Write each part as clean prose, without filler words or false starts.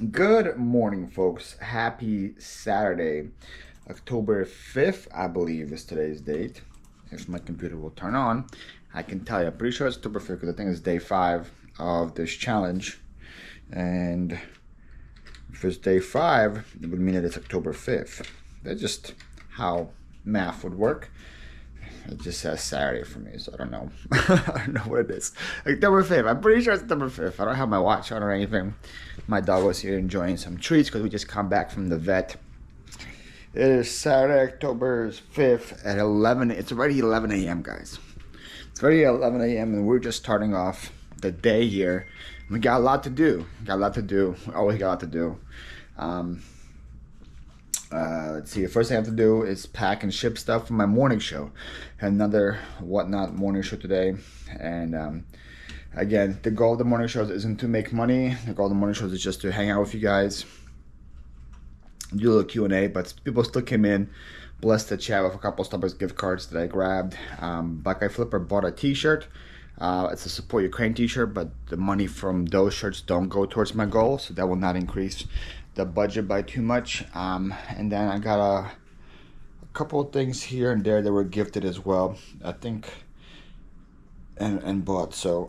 Good morning, folks. Happy Saturday, October 5th, I believe is today's date. If my computer will turn on, I can tell you. I'm pretty sure it's October 5th because I think it's day 5 of this challenge. And if it's day 5, it would mean that it's October 5th. That's just how math would work. It just says Saturday for me, so I don't know. I don't know what it is. October 5th. I'm pretty sure it's October 5th. I don't have my watch on or anything. My dog was here enjoying some treats because we just come back from the vet. It is Saturday, October 5th at 11. It's already 11 a.m., guys. It's already 11 a.m. and we're just starting off the day here. We got a lot to do. We always got a lot to do. Let's see, the first thing I have to do is pack and ship stuff for my morning show. Another whatnot morning show today. And again, the goal of the morning shows isn't to make money. The goal of the morning shows is just to hang out with you guys, do a little Q&A, but people still came in. Blessed to chat with a couple Starbucks gift cards that I grabbed. Black Guy Phlipper bought a t-shirt. It's a Support Ukraine t-shirt, but the money from those shirts don't go towards my goal, so that will not increase the budget by too much. And then I got a couple of things here and there that were gifted as well, I think, and bought. So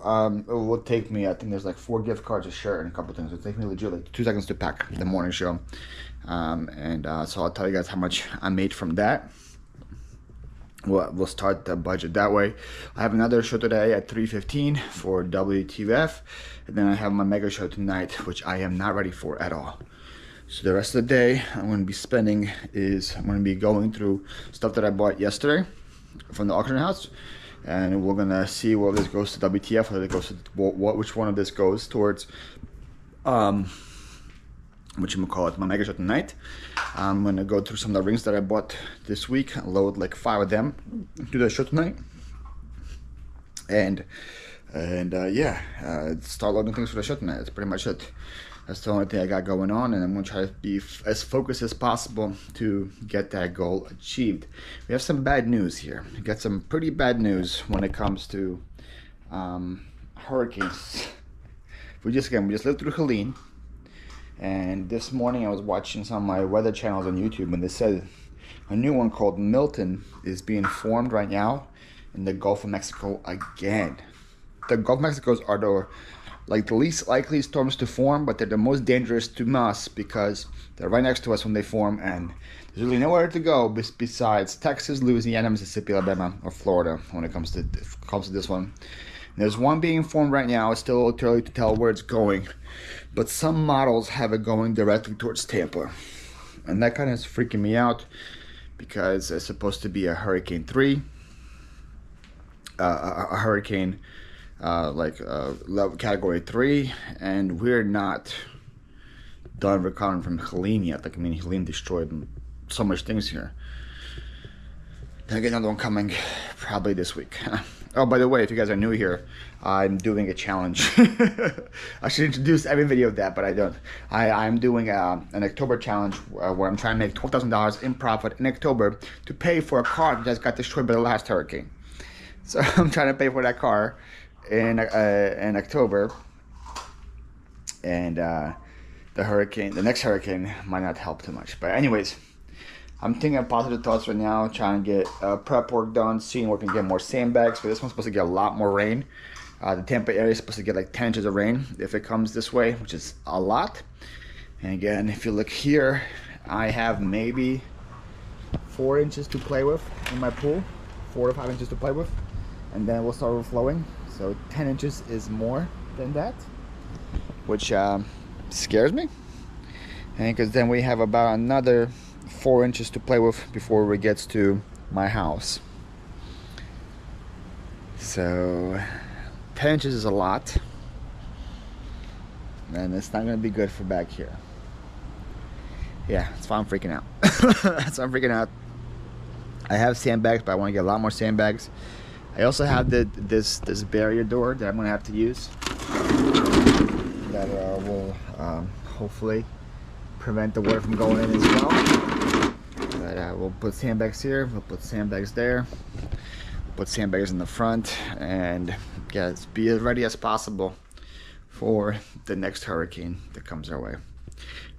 it will take me, I think there's like 4 gift cards, a shirt, and a couple of things. It'll take me legit like 2 seconds to pack the morning show. So I'll tell you guys how much I made from that. We'll start the budget that way. I have another show today at 3:15 for WTF, and then I have my mega show tonight, which I am not ready for at all. So the rest of the day I'm going to be spending is I'm going to be going through stuff that I bought yesterday from the auction house, and we're going to see whether this goes to WTF, whether it goes to which one of this goes towards whatchamacallit, my mega show tonight. I'm going to go through some of the rings that I bought this week, load like 5 of them to the show tonight, and start loading things for the show tonight. That's pretty much it. That's the only thing I got going on, and I'm going to try to be as focused as possible to get that goal achieved. We have some bad news here. We got some pretty bad news when it comes to hurricanes. We just lived through Helene, and this morning I was watching some of my weather channels on YouTube, and they said a new one called Milton is being formed right now in the Gulf of Mexico again. The Gulf of Mexico are the least likely storms to form, but they're the most dangerous to us because they're right next to us when they form, and there's really nowhere to go besides Texas, Louisiana, Mississippi, Alabama, or Florida when it comes to this one. And there's one being formed right now. It's still too early to tell where it's going, but some models have it going directly towards Tampa, and that kind of is freaking me out because it's supposed to be a Hurricane 3, a hurricane level category 3, and we're not done recovering from Helene yet. Like, I mean, Helene destroyed so much things here. Then I get another one coming probably this week. Oh, by the way, if you guys are new here, I'm doing a challenge. I should introduce every video of that, but I don't. I'm doing an October challenge where I'm trying to make $12,000 in profit in October to pay for a car that just got destroyed by the last hurricane. So I'm trying to pay for that car in October, and the next hurricane might not help too much. But anyways, I'm thinking of positive thoughts right now, trying to get prep work done, seeing where we can get more sandbags. But this one's supposed to get a lot more rain. The Tampa area is supposed to get like 10 inches of rain if it comes this way, which is a lot. And again, if you look here, I have maybe 4 inches to play with in my pool, 4 to 5 inches to play with, and then it will start overflowing. So 10 inches is more than that, which scares me. And because then we have about another 4 inches to play with before it gets to my house. So 10 inches is a lot, and it's not going to be good for back here. Yeah, that's why I'm freaking out. That's why I'm freaking out. I have sandbags, but I want to get a lot more sandbags. I also have this barrier door that I'm going to have to use that will hopefully prevent the water from going in as well. But we'll put sandbags here, we'll put sandbags there, we'll put sandbags in the front, and yeah, be as ready as possible for the next hurricane that comes our way.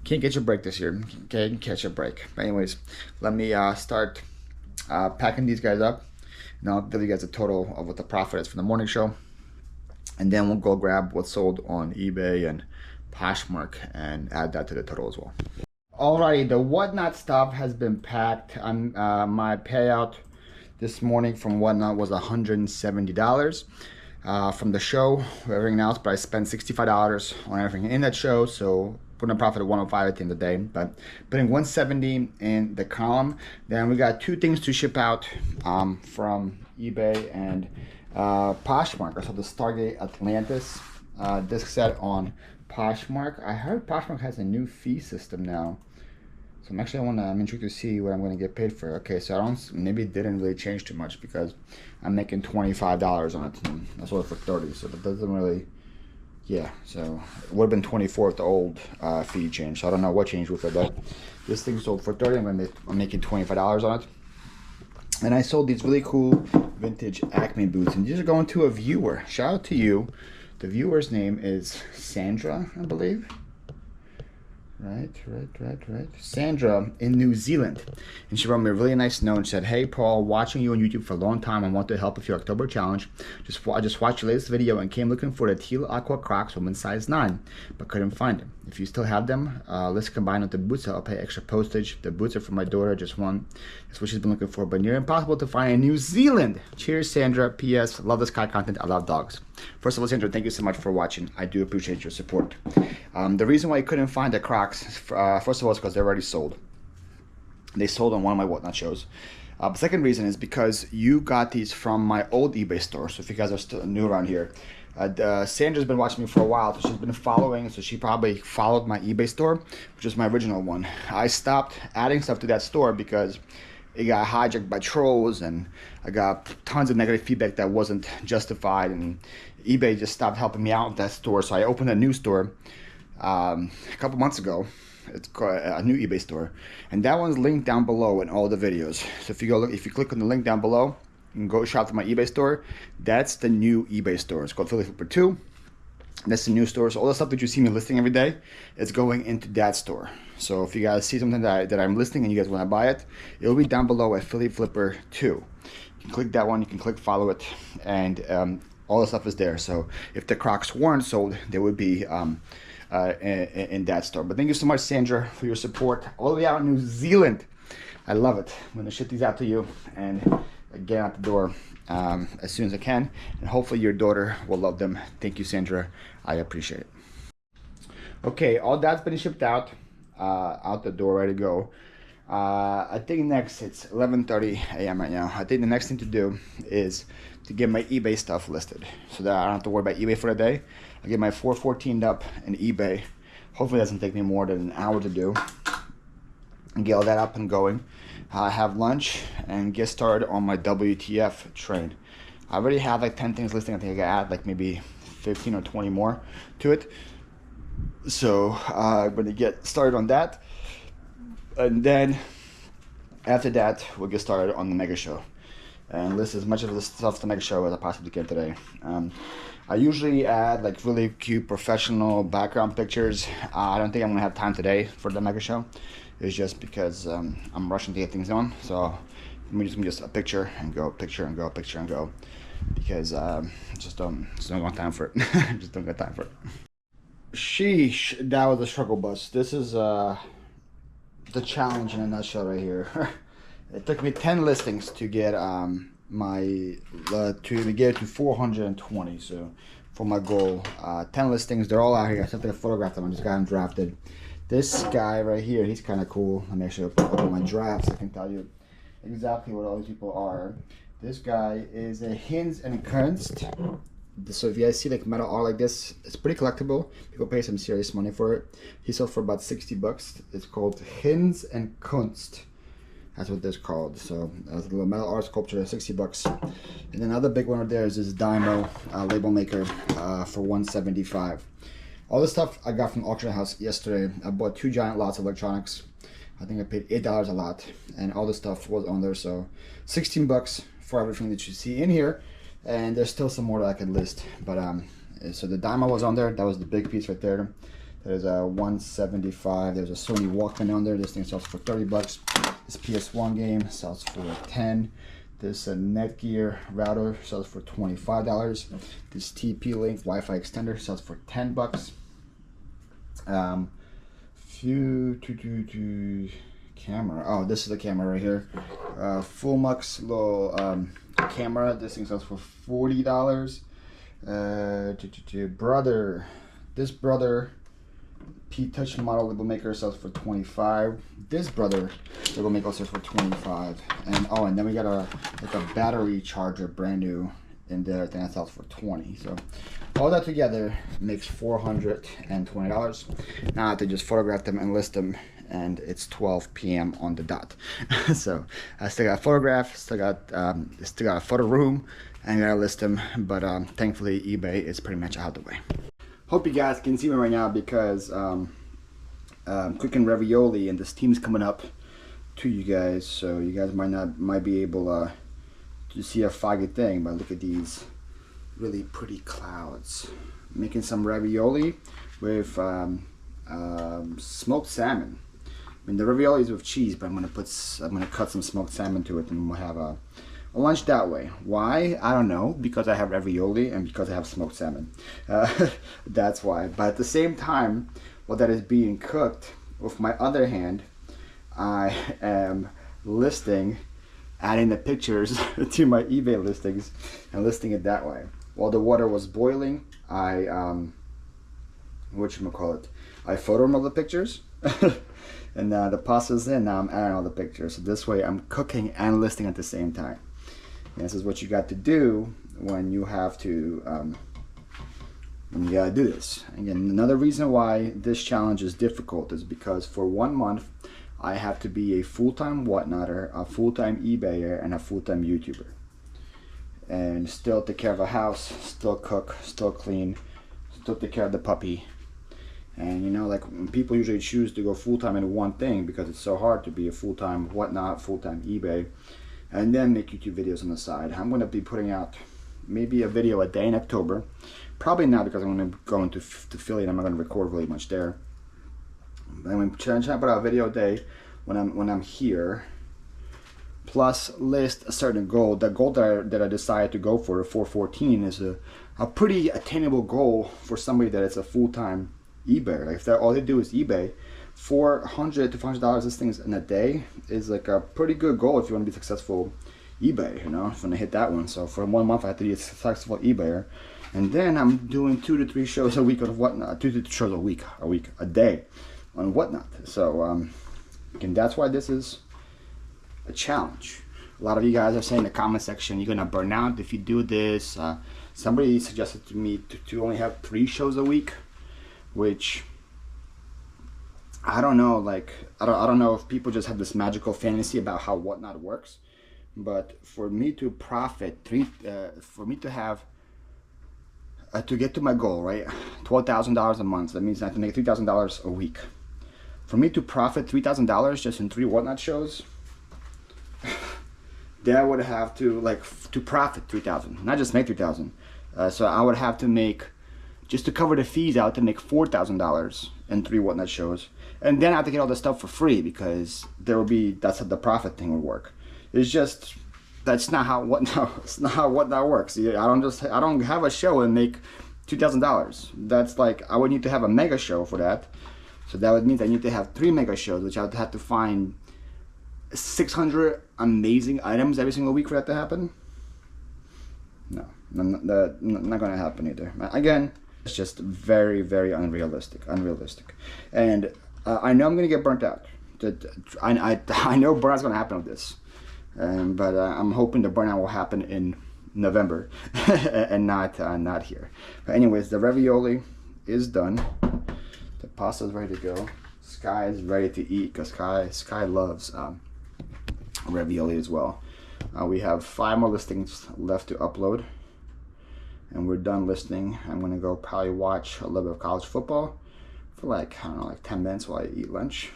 Can't get your break this year. Can't catch a break. But anyways, let me start packing these guys up, and I'll give you guys a total of what the profit is for the morning show, and then we'll go grab what's sold on eBay and Poshmark and add that to the total as well. Alrighty, the whatnot stuff has been packed. My payout this morning from whatnot was $170 from the show, everything else, but I spent $65 on everything in that show, so putting a profit of 105 at the end of the day, but putting 170 in the column. Then we got 2 things to ship out from eBay and Poshmark. I saw the Stargate Atlantis disc set on Poshmark. I heard Poshmark has a new fee system now, so I'm intrigued to see what I'm going to get paid for. Okay, so maybe it didn't really change too much because I'm making $25 on it, and I sold it for 30, so that doesn't really, yeah, so it would have been 24 if the old fee changed, so I don't know what changed with it, but this thing sold for 30, I'm making $25 on it. And I sold these really cool vintage Acme boots, and these are going to a viewer. Shout out to you. The viewer's name is Sandra, I believe. Right. Sandra in New Zealand. And she wrote me a really nice note and said, "Hey Paul, watching you on YouTube for a long time. I want to help with your October challenge. I just watched your latest video and came looking for the teal aqua Crocs women's size 9, but couldn't find them. If you still have them, let's combine with the boots. I'll pay extra postage. The boots are for my daughter, just one. That's what she's been looking for, but near impossible to find in New Zealand. Cheers, Sandra. P.S. Love this cat content. I love dogs." First of all, Sandra, thank you so much for watching. I do appreciate your support. The reason why I couldn't find the Crocs, first of all, is because they're already sold. They sold on one of my whatnot shows. The second reason is because you got these from my old eBay store. So if you guys are still new around here, Sandra's been watching me for a while, so she's been following, so she probably followed my eBay store, which is my original one. I stopped adding stuff to that store because it got hijacked by trolls, and I got tons of negative feedback that wasn't justified, and eBay just stopped helping me out with that store. So I opened a new store a couple months ago. It's called a new eBay store, and that one's linked down below in all the videos. So if you click on the link down below and go shop to my eBay store, that's the new eBay store. It's called Phlipper 2. That's the new store. So all the stuff that you see me listing every day is going into that store. So if you guys see something that I'm listing and you guys want to buy it, it'll be down below at Phlipper 2. You can click that one, you can click follow it, and all the stuff is there. So if the Crocs weren't sold, they would be in that store. But thank you so much, Sandra, for your support all the way out in New Zealand. I love it. I'm going to ship these out to you and get out the door as soon as I can, and hopefully your daughter will love them. Thank you, Sandra. I appreciate it. Okay, all that's been shipped out the door, ready to go. I think next, it's 11:30 a.m. right now. I think the next thing to do is to get my eBay stuff listed so that I don't have to worry about eBay for the day. I get my 414'd up in eBay. Hopefully it doesn't take me more than an hour to do, and get all that up and going. Have lunch and get started on my WTF train. I already have like 10 things listing. I think I can add like maybe 15 or 20 more to it. So I'm going to get started on that, and then after that we'll get started on the mega show and list as much of the stuff to the mega show as I possibly can today. I usually add like really cute professional background pictures. I don't think I'm gonna have time today for the mega show. It's just because I'm rushing to get things on. So I'm just a picture and go, picture and go, picture and go, because just don't got time for it. Just don't got time for it. Sheesh, that was a struggle bus. This is the challenge in a nutshell right here. It took me 10 listings to get to get to 420. So for my goal, 10 listings. They're all out here. I just have to photograph them. I just got them drafted. This guy right here, he's kind of cool. Let me actually open my drafts. I can tell you exactly what all these people are. This guy is a Hinz and Kunst. So if you guys see like metal art like this, it's pretty collectible. People pay some serious money for it. He sold for about 60 bucks. It's called Hinz and Kunst. That's what this is called. So that's a little metal art sculpture, 60 bucks. And then another big one right there is this Dymo label maker for 175. All this stuff I got from auction house yesterday. I bought 2 giant lots of electronics. I think I paid $8 a lot, and all this stuff was on there. So 16 bucks for everything that you see in here. And there's still some more that I could list, but so the Dymo was on there. That was the big piece right there. That is a 175. There's a Sony Walkman on there. This thing sells for 30 bucks. This PS1 game sells for 10. This Netgear router sells for $25. This TP-Link Wi-Fi extender sells for 10 bucks. Camera. Oh, this is the camera right here. Full Mux little camera. This thing sells for $40. Brother. This Brother P-Touch model label maker sells for 25. This Brother label maker sells for 25. And oh, and then we got a battery charger, brand new, in there. I think that sells for 20. So all that together makes $420. Now I have to just photograph them and list them, and it's 12 p.m. on the dot. So I still got a photograph, still got a photo room, and I gotta list them. But thankfully eBay is pretty much out of the way. Hope you guys can see me right now because cooking ravioli, and this team's coming up to you guys, so you guys might be able to see a foggy thing. But look at these really pretty clouds. Making some ravioli with smoked salmon. I mean, the ravioli is with cheese, but I'm gonna cut some smoked salmon to it, and we'll have a lunch that way. Why? I don't know. Because I have ravioli and because I have smoked salmon. That's why. But at the same time, while that is being cooked, with my other hand, I am adding the pictures to my eBay listings and listing it that way. While the water was boiling, I I photoed all the pictures. And the pasta's in. Now I'm adding all the pictures. So this way I'm cooking and listing at the same time. And this is what you got to do when you have to when you gotta do this. Again, another reason why this challenge is difficult is because for 1 month I have to be a full-time whatnotter, a full-time eBayer, and a full-time YouTuber, and still take care of a house, still cook, still clean, still take care of the puppy. And you know, like, people usually choose to go full-time in one thing because it's so hard to be a full-time whatnot, full-time eBay, and then make YouTube videos on the side. I'm going to be putting out maybe a video a day in October. Probably not, because I'm going to go into Philly and I'm not going to record really much there. But I'm going to try to put out a video a day when I'm here. Plus list a certain goal. The goal that I decided to go for, 414, is a pretty attainable goal for somebody that is a full-time eBay. Like, if all they do is eBay, $400 to $500 this thing in a day is like a pretty good goal if you want to be successful eBay. You know, if you want to hit that one. So for 1 month I have to be a successful eBayer, and then I'm doing 2 to 3 shows a week of whatnot, 2 to 3 shows a day on whatnot. So again, that's why this is a challenge. A lot of you guys are saying in the comment section you're gonna burn out if you do this. Somebody suggested to me to only have 3 shows a week, which I don't know. Like, I don't know if people just have this magical fantasy about how whatnot works, but for me to profit for me to have to get to my goal, right, $12,000 a month, that means I have to make $3,000 a week. For me to profit $3,000 just in 3 whatnot shows, then I would have to, like, to profit $3,000, not just make $3,000. So I would have to make, just to cover the fees, I would have to make $4,000 in 3 whatnot shows, and then I have to get all the stuff for free, because that's how the profit thing would work. It's just, that's not how whatnot works. I don't have a show and make $2,000. That's like, I would need to have a mega show for that. So that would mean I need to have 3 mega shows, which I would have to find 600 amazing items every single week for that to happen. No, not gonna happen either. Again, it's just very, very unrealistic. And I know I'm gonna get burnt out. I know burnout's gonna happen with this, but I'm hoping the burnout will happen in November and not here. But anyways, the ravioli is done. The pasta is ready to go. Sky is ready to eat, because Sky loves ravioli as well. We have 5 more listings left to upload, and we're done listing. I'm gonna go probably watch a little bit of college football for like, I don't know, like 10 minutes while I eat lunch,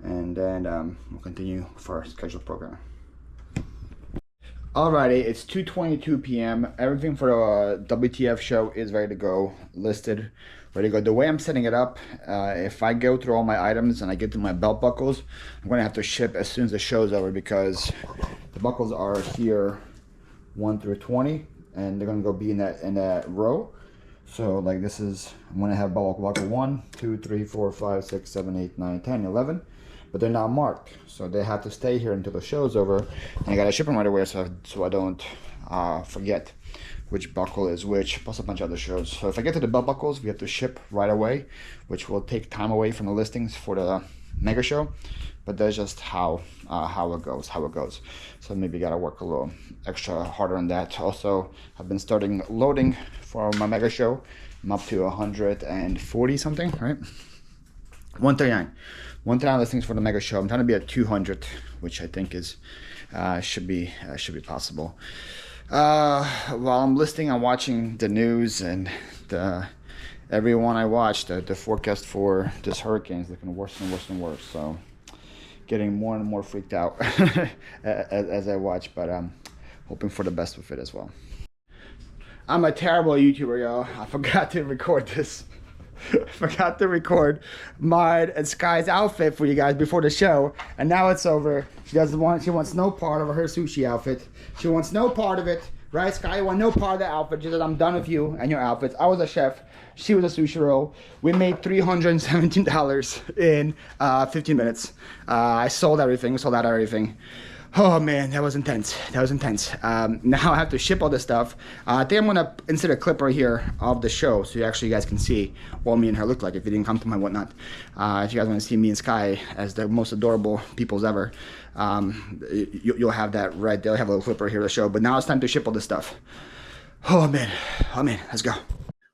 and then we'll continue for our scheduled program. Alrighty, it's 2:22 p.m. Everything for the WTF show is ready to go, listed ready to go. The way I'm setting it up, if I go through all my items and I get to my belt buckles, I'm going to have to ship as soon as the show's over, because the buckles are here 1 through 20, and they're going to go be in that row. So like this is, I'm going to have buckle 1, 2, 3, 4, 5, 6, 7, 8, 9, 10, 11, but they're not marked, so they have to stay here until the show's over, and I got to ship them right away so I don't forget which buckle is which, plus a bunch of other shows. So if I get to the belt buckles, we have to ship right away, which will take time away from the listings for the mega show, but that's just how it goes. So maybe gotta work a little extra harder on that. Also, I've been starting loading for my mega show. I'm up to 140 something, right? 139 listings for the mega show. I'm trying to be at 200, which I think is should be possible. While I'm listing, I'm watching the news, and everyone I watch, the forecast for this hurricane is looking worse and worse and worse. So getting more and more freaked out as I watch, but I'm hoping for the best with it as well. I'm a terrible YouTuber, y'all. I forgot to record this. I forgot to record mine and Sky's outfit for you guys before the show, and now it's over. She wants no part of her sushi outfit. She wants no part of it, right, Sky? You want no part of the outfit. She said, I'm done with you and your outfits. I was a chef. She was a sushi roll. We made $317 in 15 minutes. I sold everything. We sold out everything. Oh man, that was intense. Now I have to ship all this stuff. I think I'm gonna insert a clip right here of the show, so you guys can see what me and her look like if you didn't come to my whatnot. If you guys want to see me and Sky as the most adorable peoples ever, you'll have that right there. I'll have a little clip right here to show. But now it's time to ship all this stuff. Oh man, let's go.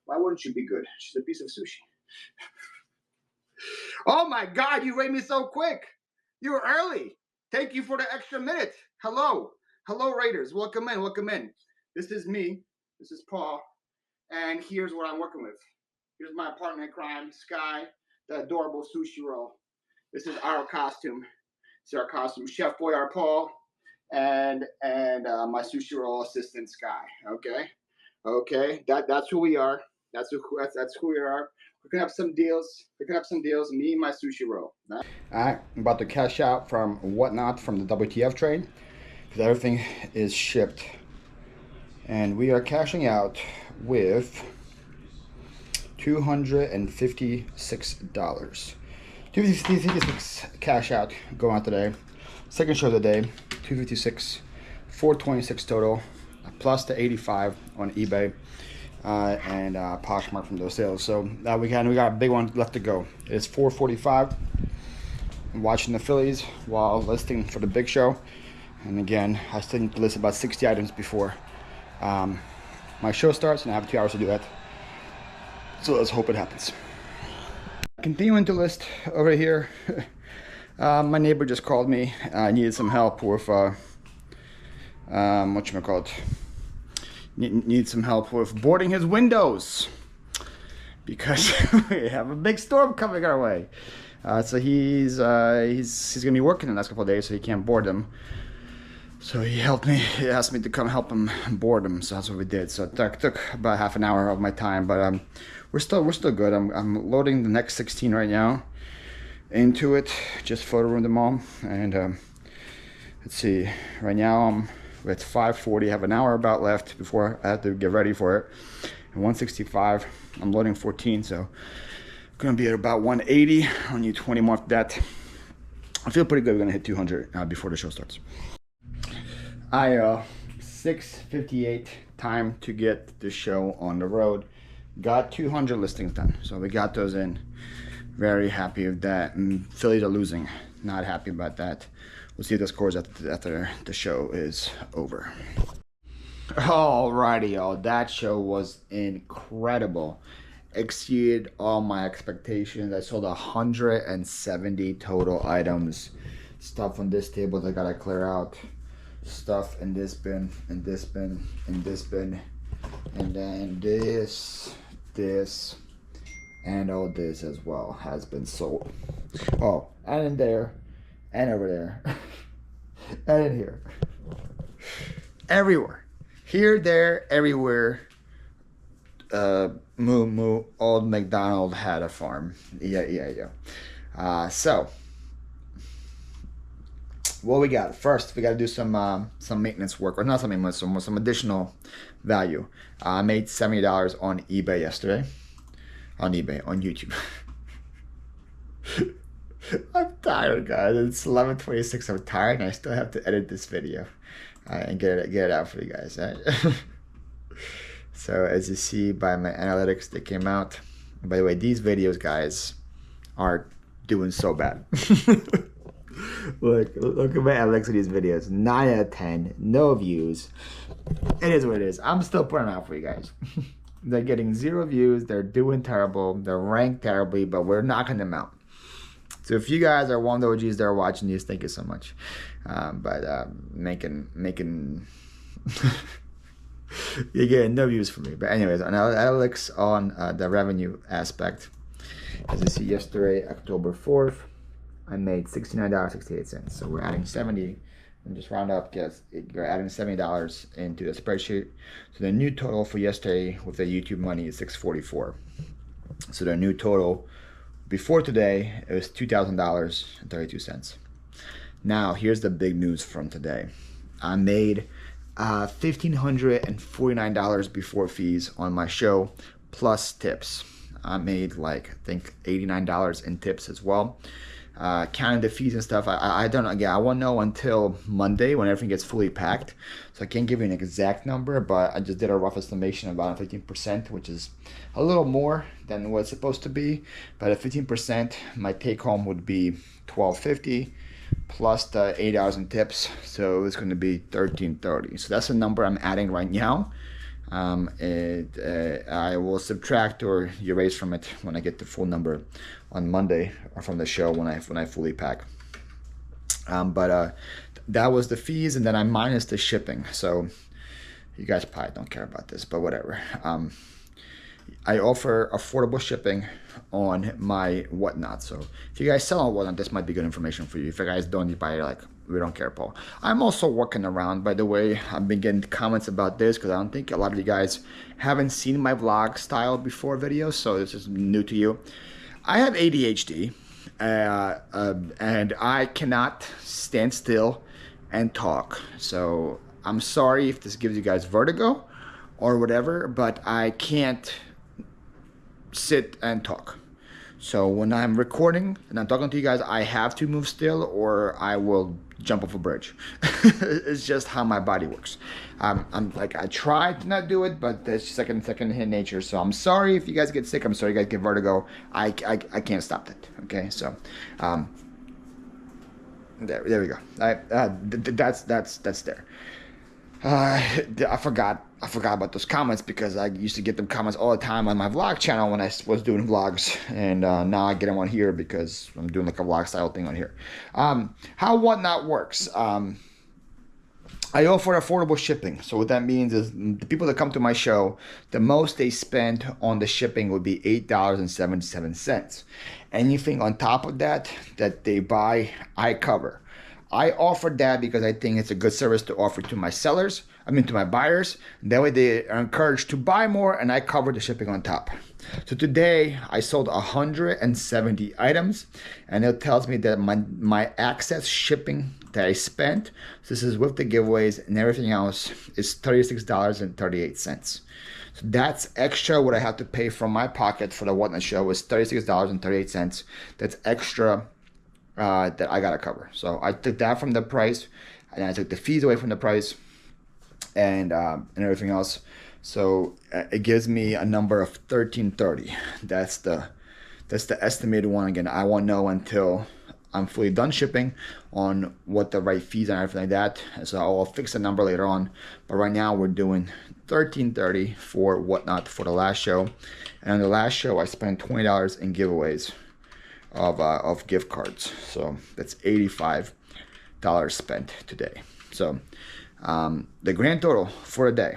Why wouldn't you be good? She's a piece of sushi. Oh my God, you rate me so quick. You were early. Thank you for the extra minute. Hello, Raiders. Welcome in. This is me. This is Paul. And here's what I'm working with. Here's my partner in crime, Sky, the adorable sushi roll. This is our costume. This is our costume. Chef Boyard Paul and my sushi roll assistant, Sky. Okay. That's who we are. That's who we are. We can have some deals. Me and my sushi roll. All right, I'm about to cash out from whatnot from the WTF trade, because everything is shipped, and we are cashing out with $256. $256 cash out going out today. Second show of the day, $256, $426 total, plus the 85 on eBay. And Poshmark from those sales. So we got a big one left to go. It's 4:45. I'm watching the Phillies while listing for the big show. And again, I still need to list about 60 items before my show starts, and I have 2 hours to do that. So let's hope it happens. Continuing to list over here. My neighbor just called me. I needed some help with need some help with boarding his windows, because we have a big storm coming our way. So he's gonna be working the next couple of days, so he can't board them. So he helped me. He asked me to come help him board them. So that's what we did. So it took about half an hour of my time, but we're still good. I'm loading the next 16 right now into it. Just photo room them all, and let's see. Right now I'm at 5:40. I have an hour about left before I have to get ready for it. And 165. I'm loading 14, so I'm gonna be at about 180. I'll need 20 more after that. I feel pretty good. We're gonna hit 200 before the show starts. 6:58 time to get the show on the road. Got 200 listings done, so we got those in. Very happy with that. And Phillies are losing. Not happy about that. We'll see the scores after the show is over. Alrighty, y'all. That show was incredible. Exceeded all my expectations. I sold 170 total items. Stuff on this table that I gotta clear out. Stuff in this bin, in this bin, in this bin, and then this, and all this as well has been sold. Oh, and in there, and over there, and in here. Everywhere. Here, there, everywhere. moo moo, old MacDonald had a farm. Yeah. So what we got first, we got to do some maintenance work, or not some maintenance, some additional value. I made $70 on eBay yesterday. On YouTube. I'm tired, guys. It's 11:26. I'm tired, and I still have to edit this video and get it out for you guys. Right? So as you see by my analytics, they came out. By the way, these videos, guys, are doing so bad. Look at my analytics of these videos. 9 out of 10, no views. It is what it is. I'm still putting them out for you guys. They're getting 0 views. They're doing terrible. They're ranked terribly, but we're knocking them out. So if you guys are one of the OGs that are watching these, thank you so much. Making you're getting no views from me. But anyways, on analytics on the revenue aspect, as you see yesterday, October 4th, I made $69.68. So we're adding 70, and just round up, guess you're adding $70 into the spreadsheet. So the new total for yesterday with the YouTube money is $644. So the new total before today, it was $2,000.32. Now here's the big news from today. I made $1,549 before fees on my show, plus tips. I made like, I think, $89 in tips as well. Counting the fees and stuff, I don't know. Again, I won't know until Monday when everything gets fully packed. So I can't give you an exact number, but I just did a rough estimation of about 15%, which is a little more than what it's supposed to be. But at 15%, my take home would be $1,250 plus the $8 in tips. So it's going to be $1,330. So that's the number I'm adding right now. I will subtract or erase from it when I get the full number on Monday, or from the show when I fully pack. That was the fees, and then I minus the shipping. So you guys probably don't care about this, but whatever. I offer affordable shipping on my Whatnot. So if you guys sell on Whatnot, this might be good information for you. If you guys don't, you probably like, we don't care, Paul. I'm also working around, by the way. I've been getting comments about this because I don't think a lot of you guys haven't seen my vlog style before videos, so this is new to you. I have ADHD, and I cannot stand still and talk. So I'm sorry if this gives you guys vertigo or whatever, but I can't sit and talk. So when I'm recording and I'm talking to you guys, I have to move still or I will jump off a bridge. It's just how my body works. I'm like, I try to not do it, but it's just second nature. So I'm sorry if you guys get sick. I'm sorry you guys get vertigo. I can't stop that. Okay, so there we go. That's there. I forgot about those comments because I used to get them comments all the time on my vlog channel when I was doing vlogs, and now I get them on here because I'm doing like a vlog style thing on here. How Whatnot works. I offer affordable shipping. So what that means is the people that come to my show, the most they spend on the shipping would be $8.77. Anything on top of that they buy, I cover. I offer that because I think it's a good service to offer to my sellers, to my buyers. That way they are encouraged to buy more, and I cover the shipping on top. So today I sold 170 items, and it tells me that my access shipping that I spent, so this is with the giveaways and everything else, is $36.38. So that's extra. What I have to pay from my pocket for the Whatnot show is $36.38. That's extra that I gotta cover. So I took that from the price, and I took the fees away from the price, and everything else. So it gives me a number of $1,330. That's the estimated one. Again, I won't know until I'm fully done shipping on what the right fees and everything like that. And so I'll fix the number later on. But right now we're doing $1,330 for Whatnot for the last show. And on the last show I spent $20 in giveaways of gift cards. So that's $85 spent today. So the grand total for a day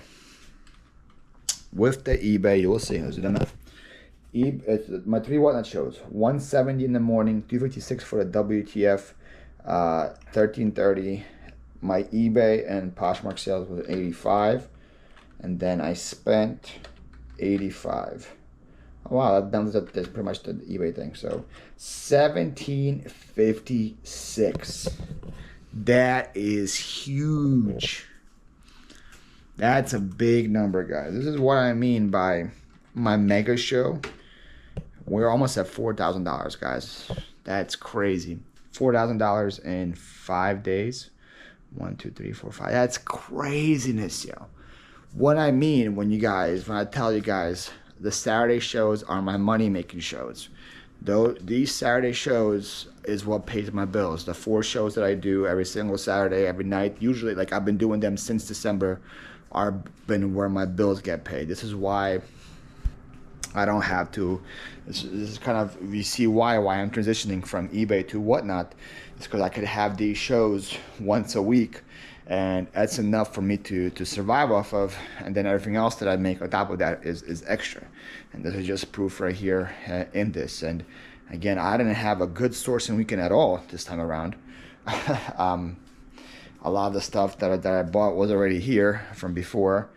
with the eBay, you will see, let's do the math. My 3 Whatnot shows, 170 in the morning, 256 for the WTF, 1330. My eBay and Poshmark sales was 85, and then I spent 85. Oh, wow, that's pretty much the eBay thing. So 1756. That is huge. That's a big number, guys. This is what I mean by my mega show. We're almost at $4,000, guys. That's crazy. $4,000 in 5 days. 1, 2, 3, 4, 5. That's craziness, yo. What I mean when I tell you guys, the Saturday shows are my money-making shows. Though these Saturday shows is what pays my bills. The 4 shows that I do every single Saturday, every night, usually, like I've been doing them since December, are been where my bills get paid. This is why I don't have to. This is kind of, you see why I'm transitioning from eBay to whatnot. It's because I could have these shows once a week, and that's enough for me to survive off of, and then everything else that I make on top of that is extra. And this is just proof right here in this. And again, I didn't have a good sourcing weekend at all this time around. A lot of the stuff that I bought was already here from before.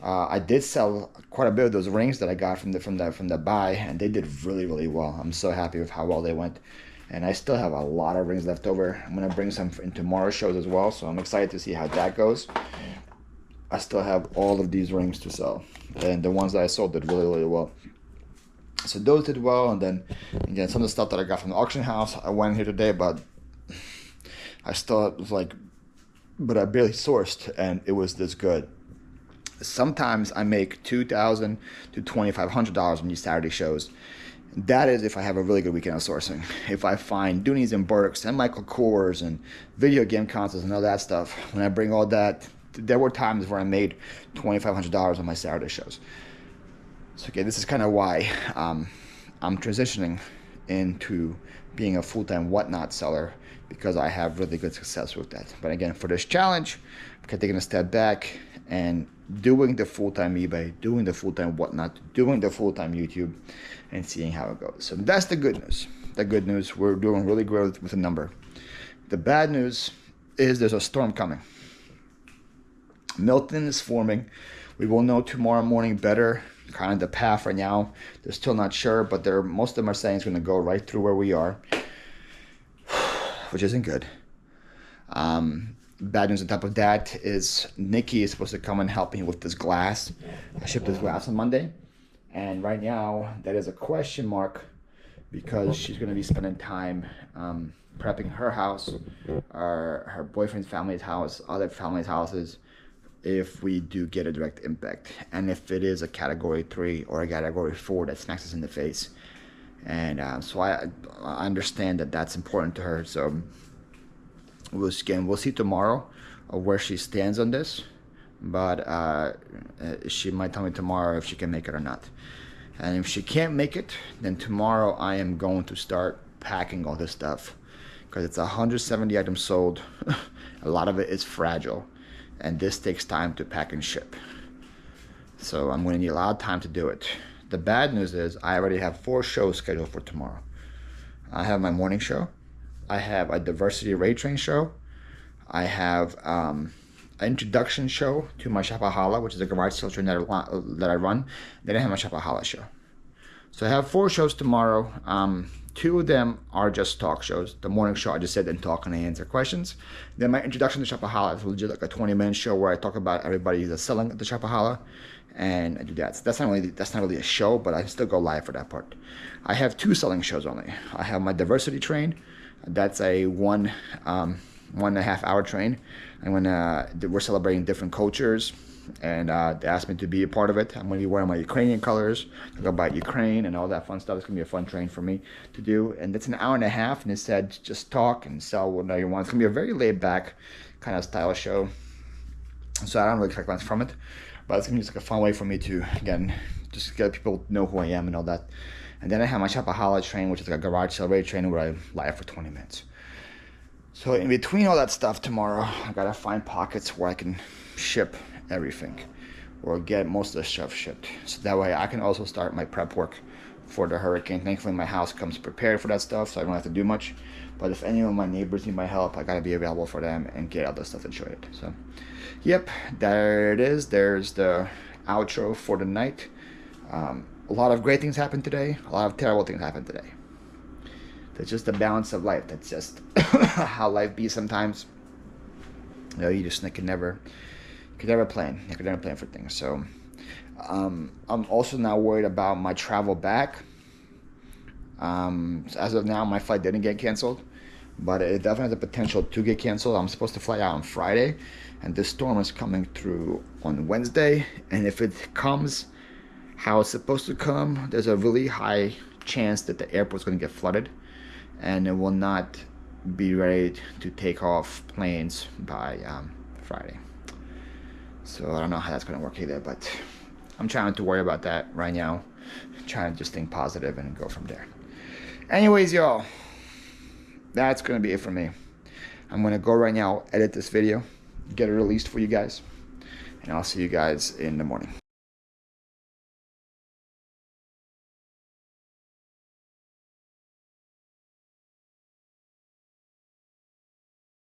I did sell quite a bit of those rings that I got from the buy, and they did really well. I'm so happy with how well they went, and I still have a lot of rings left over. I'm gonna bring some in tomorrow's shows as well, so I'm excited to see how that goes. I still have all of these rings to sell, and the ones that I sold did really well. So those did well, and then again, some of the stuff that I got from the auction house, I went here today, but I still was like, but I barely sourced, and it was this good. Sometimes I make $2,000 to $2,500 on these Saturday shows. That is if I have a really good weekend of sourcing. If I find Doonies and Burks and Michael Kors and video game consoles and all that stuff, when I bring all that, there were times where I made $2,500 on my Saturday shows. So again, this is kind of why I'm transitioning into being a full-time whatnot seller, because I have really good success with that. But again, for this challenge, I'm taking a step back and doing the full-time eBay, doing the full-time whatnot, doing the full-time YouTube, and seeing how it goes. So that's the good news. The good news, we're doing really great with the number. The bad news is there's a storm coming. Milton is forming. We will know tomorrow morning better, kind of the path right now. They're still not sure, but most of them are saying it's going to go right through where we are, which isn't good. Bad news on top of that is Nikki is supposed to come and help me with this glass. I shipped this glass on Monday, and right now that is a question mark, because she's going to be spending time prepping her house, her boyfriend's family's house, other family's houses, if we do get a direct impact, and if it is a category 3 or a category 4 that smacks us in the face. And so I understand that that's important to her. So we'll see tomorrow where she stands on this, but she might tell me tomorrow if she can make it or not. And if she can't make it, then tomorrow I am going to start packing all this stuff, because it's 170 items sold. A lot of it is fragile, and this takes time to pack and ship. So I'm going to need a lot of time to do it. The bad news is I already have 4 shows scheduled for tomorrow. I have my morning show. I have a diversity rate train show. I have an introduction show to my Shopaholic, which is a garage sale train that I run. Then I have my Shopaholic show. So I have 4 shows tomorrow. 2 of them are just talk shows. The morning show, I just sit and talk and I answer questions. Then my introduction to Shopaholic is legit like a 20-minute show where I talk about everybody that's selling at the Shopaholic, and I do that. So that's not really a show, but I still go live for that part. I have 2 selling shows only. I have my diversity train. That's a 1.5 hour train, and when we're celebrating different cultures, and they asked me to be a part of it. I'm going to be wearing my Ukrainian colors, talk about Ukraine and all that fun stuff. It's going to be a fun train for me to do, and it's an hour and a half, and it said just talk and sell whatever you want. It's going to be a very laid back kind of style show, so I don't really expect much from it, but it's going to be just like a fun way for me to, again, just get people to know who I am and all that. And then I have my Shopaholic train, which is like a garage sale rate train where I live for 20 minutes. So in between all that stuff tomorrow, I gotta find pockets where I can ship everything, or get most of the stuff shipped, so that way I can also start my prep work for the hurricane. Thankfully my house comes prepared for that stuff, so I don't have to do much. But if any of my neighbors need my help, I gotta be available for them and get all the stuff and show it. So yep, there it is. There's the outro for the night. A lot of great things happened today. A lot of terrible things happened today. That's just the balance of life. That's just how life be sometimes. You know, you just can never plan. You can never plan for things. So I'm also now worried about my travel back. As of now, my flight didn't get canceled, but it definitely has the potential to get canceled. I'm supposed to fly out on Friday, and this storm is coming through on Wednesday. And if it comes how it's supposed to come, there's a really high chance that the airport's going to get flooded, and it will not be ready to take off planes by Friday. So I don't know how that's going to work either, but I'm trying not to worry about that right now. I'm trying to just think positive and go from there. Anyways, y'all, that's going to be it for me. I'm going to go right now, edit this video, get it released for you guys, and I'll see you guys in the morning.